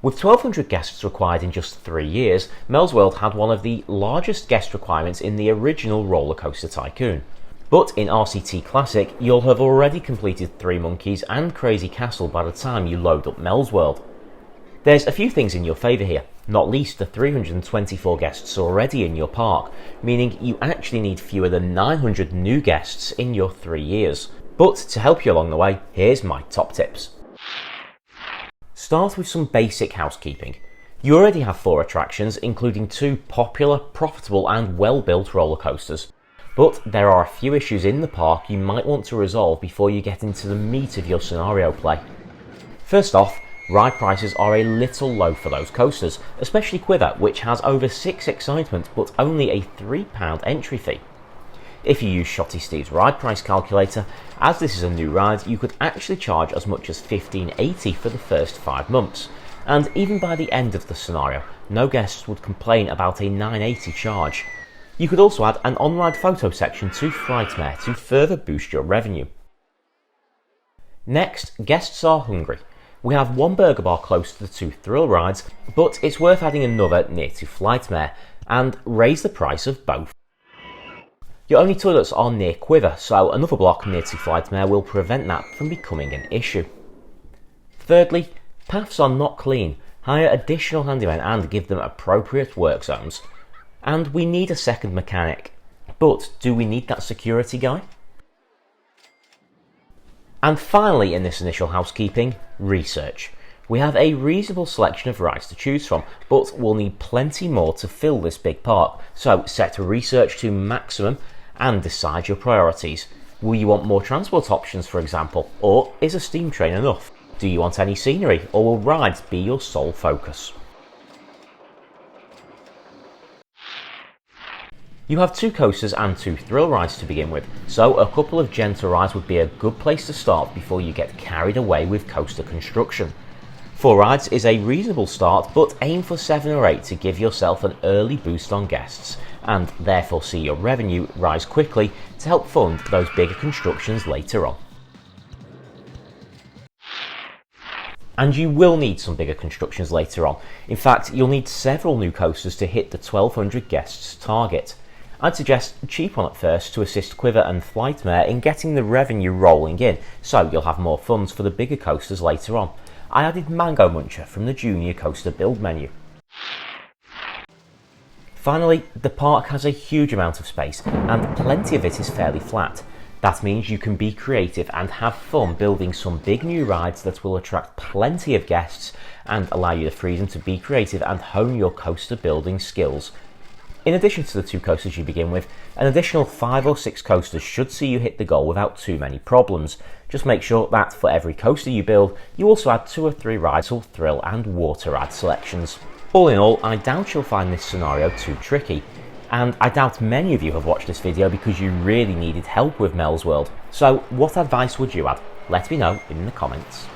With 1,200 guests required in just 3 years, Mel's World had one of the largest guest requirements in the original Rollercoaster Tycoon. But in RCT Classic, you'll have already completed 3 Monkeys and Crazy Castle by the time you load up Mel's World. There's a few things in your favour here, not least the 324 guests already in your park, meaning you actually need fewer than 900 new guests in your 3 years. But to help you along the way, here's my top tips. Start with some basic housekeeping. You already have 4 attractions, including 2 popular, profitable and well-built roller coasters. But there are a few issues in the park you might want to resolve before you get into the meat of your scenario play. First off, ride prices are a little low for those coasters, especially Quiver, which has over 6 excitement but only a £3 entry fee. If you use Shotty Steve's ride price calculator, as this is a new ride, you could actually charge as much as $15.80 for the first 5 months. And even by the end of the scenario, no guests would complain about a $9.80 charge. You could also add an on-ride photo section to Frightmare to further boost your revenue. Next, guests are hungry. We have 1 burger bar close to the 2 thrill rides, but it's worth adding another near to Flightmare, and raise the price of both. Your only toilets are near Quiver, so another block near to Flightmare will prevent that from becoming an issue. Thirdly, paths are not clean. Hire additional handymen and give them appropriate work zones. And we need a second mechanic. But do we need that security guy? And finally, in this initial housekeeping, research. We have a reasonable selection of rides to choose from, but we'll need plenty more to fill this big park. So set research to maximum and decide your priorities. Will you want more transport options, for example, or is a steam train enough? Do you want any scenery, or will rides be your sole focus? You have 2 coasters and 2 thrill rides to begin with, so a couple of gentle rides would be a good place to start before you get carried away with coaster construction. 4 rides is a reasonable start, but aim for 7 or 8 to give yourself an early boost on guests, and therefore see your revenue rise quickly to help fund those bigger constructions later on. And you will need some bigger constructions later on. In fact, you'll need several new coasters to hit the 1,200 guests target. I'd suggest a cheap one at first to assist Quiver and Flightmare in getting the revenue rolling in, so you'll have more funds for the bigger coasters later on. I added Mango Muncher from the Junior Coaster build menu. Finally, the park has a huge amount of space, and plenty of it is fairly flat. That means you can be creative and have fun building some big new rides that will attract plenty of guests and allow you the freedom to be creative and hone your coaster building skills. In addition to the 2 coasters you begin with, an additional 5 or 6 coasters should see you hit the goal without too many problems. Just make sure that for every coaster you build, you also add 2 or 3 rides or thrill and water ride selections. All in all, I doubt you'll find this scenario too tricky. And I doubt many of you have watched this video because you really needed help with Mel's World. So what advice would you add? Let me know in the comments.